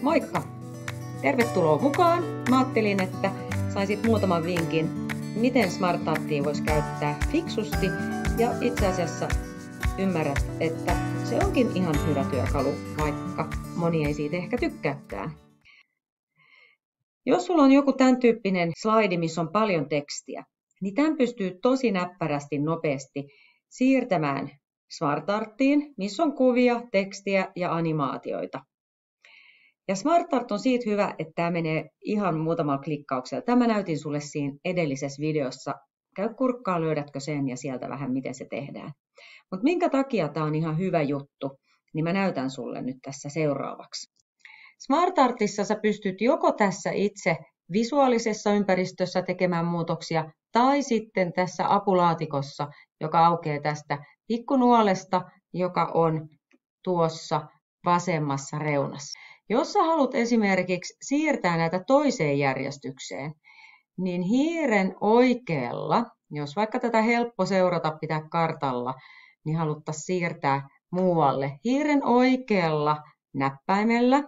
Moikka! Tervetuloa mukaan. Mä ajattelin, että saisit muutaman vinkin, miten SmartArtia voisi käyttää fiksusti ja itse asiassa ymmärrät, että se onkin ihan hyvä työkalu, vaikka moni ei siitä ehkä tykkääkään. Jos sulla on joku tämän tyyppinen slaidi, missä on paljon tekstiä, niin tämän pystyy tosi näppärästi nopeasti siirtämään SmartArtiin, missä on kuvia, tekstiä ja animaatioita. Ja SmartArt on siitä hyvä, että tämä menee ihan muutamalla klikkauksella. Tämä näytin sulle siinä edellisessä videossa. Käy kurkkaan, löydätkö sen ja sieltä vähän miten se tehdään. Mutta minkä takia tämä on ihan hyvä juttu, niin mä näytän sulle nyt tässä seuraavaksi. SmartArtissa sä pystyt joko tässä itse visuaalisessa ympäristössä tekemään muutoksia tai sitten tässä apulaatikossa, joka aukeaa tästä pikkunuolesta, joka on tuossa vasemmassa reunassa. Jos sä haluat esimerkiksi siirtää näitä toiseen järjestykseen, niin hiiren oikealla, jos vaikka tätä helppo seurata pitää kartalla, niin haluttaisiin siirtää muualle. Hiiren oikealla näppäimellä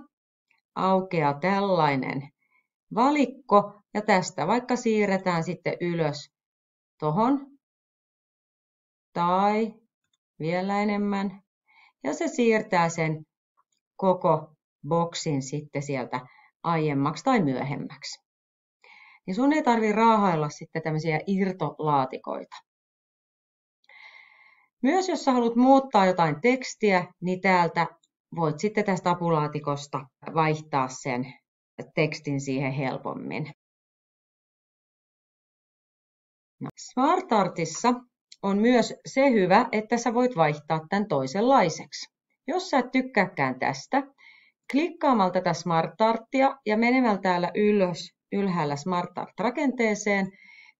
aukeaa tällainen valikko ja tästä vaikka siirretään sitten ylös tohon tai vielä enemmän ja se siirtää sen koko boksin sitten sieltä aiemmaksi tai myöhemmäksi. Niin sun ei tarvitse raahailla sitten tämmöisiä irtolaatikoita. Myös jos sä haluat muuttaa jotain tekstiä, niin täältä voit sitten tästä apulaatikosta vaihtaa sen tekstin siihen helpommin. SmartArtissa on myös se hyvä, että sä voit vaihtaa tämän toisenlaiseksi. Jos sä et tykkääkään tästä, klikkaamalla tätä SmartArtia ja menemällä täällä ylhäällä SmartArt-rakenteeseen,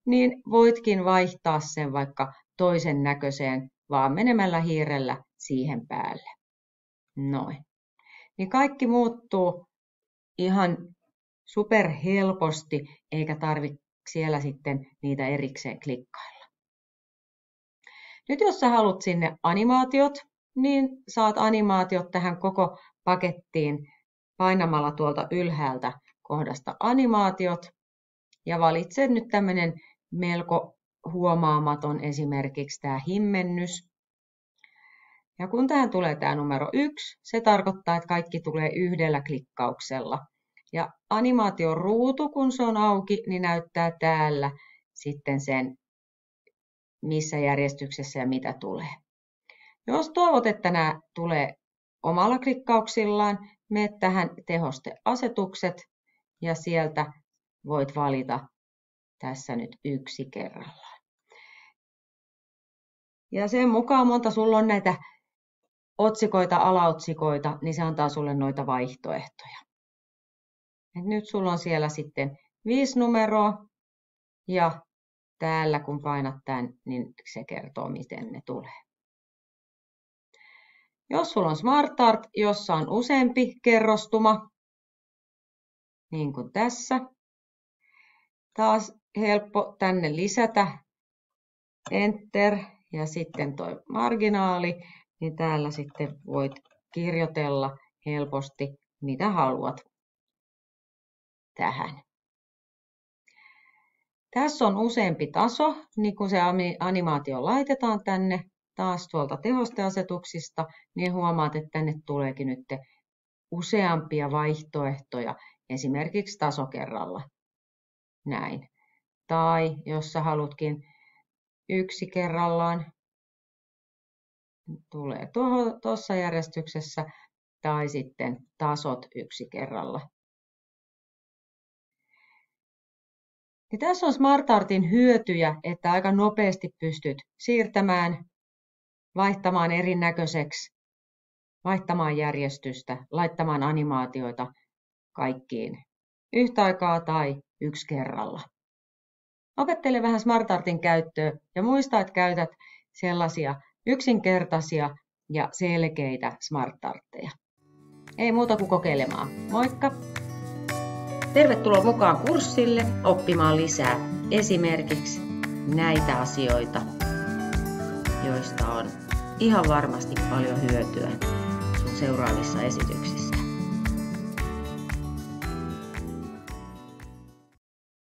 niin voitkin vaihtaa sen vaikka toisen näköiseen, vaan menemällä hiirellä siihen päälle. Noin. Niin kaikki muuttuu ihan superhelposti, eikä tarvitse siellä sitten niitä erikseen klikkailla. Nyt jos sä haluat sinne animaatiot, niin saat animaatiot tähän koko pakettiin painamalla tuolta ylhäältä kohdasta animaatiot ja valitse nyt tämmöinen melko huomaamaton esimerkiksi tämä himmennys. Ja kun tähän tulee tämä numero 1, se tarkoittaa, että kaikki tulee yhdellä klikkauksella. Ja animaation ruutu, kun se on auki, niin näyttää täällä sitten sen, missä järjestyksessä ja mitä tulee. Jos toivot, että nämä tulee omalla klikkauksillaan, mene tähän tehosteasetukset ja sieltä voit valita tässä nyt yksi kerrallaan. Ja sen mukaan monta sulla on näitä otsikoita, alaotsikoita, niin se antaa sulle noita vaihtoehtoja. Et nyt sulla on siellä sitten 5 numeroa ja täällä kun painat tämän, niin se kertoo miten ne tulee. Jos sulla on SmartArt, jossa on useampi kerrostuma, niin kuin tässä, taas helppo tänne lisätä, Enter ja sitten tuo marginaali, niin täällä sitten voit kirjoitella helposti mitä haluat tähän. Tässä on useampi taso, niin kun se animaatio laitetaan tänne, taas tuolta tehosteasetuksista, niin huomaat, että tänne tuleekin nyt useampia vaihtoehtoja, esimerkiksi taso kerralla. Näin. Tai jos sä halutkin yksi kerrallaan, tulee tuossa järjestyksessä, tai sitten tasot yksi kerralla. Ja tässä on SmartArtin hyötyjä, että aika nopeasti pystyt siirtämään, vaihtamaan erinäköiseksi, vaihtamaan järjestystä, laittamaan animaatioita kaikkiin yhtä aikaa tai yksi kerralla. Opettele vähän SmartArtin käyttöä ja muista, että käytät sellaisia yksinkertaisia ja selkeitä SmartArtteja. Ei muuta kuin kokeilemaan. Moikka! Tervetuloa mukaan kurssille oppimaan lisää esimerkiksi näitä asioita, joista on ihan varmasti paljon hyötyä sun seuraavissa esityksissä.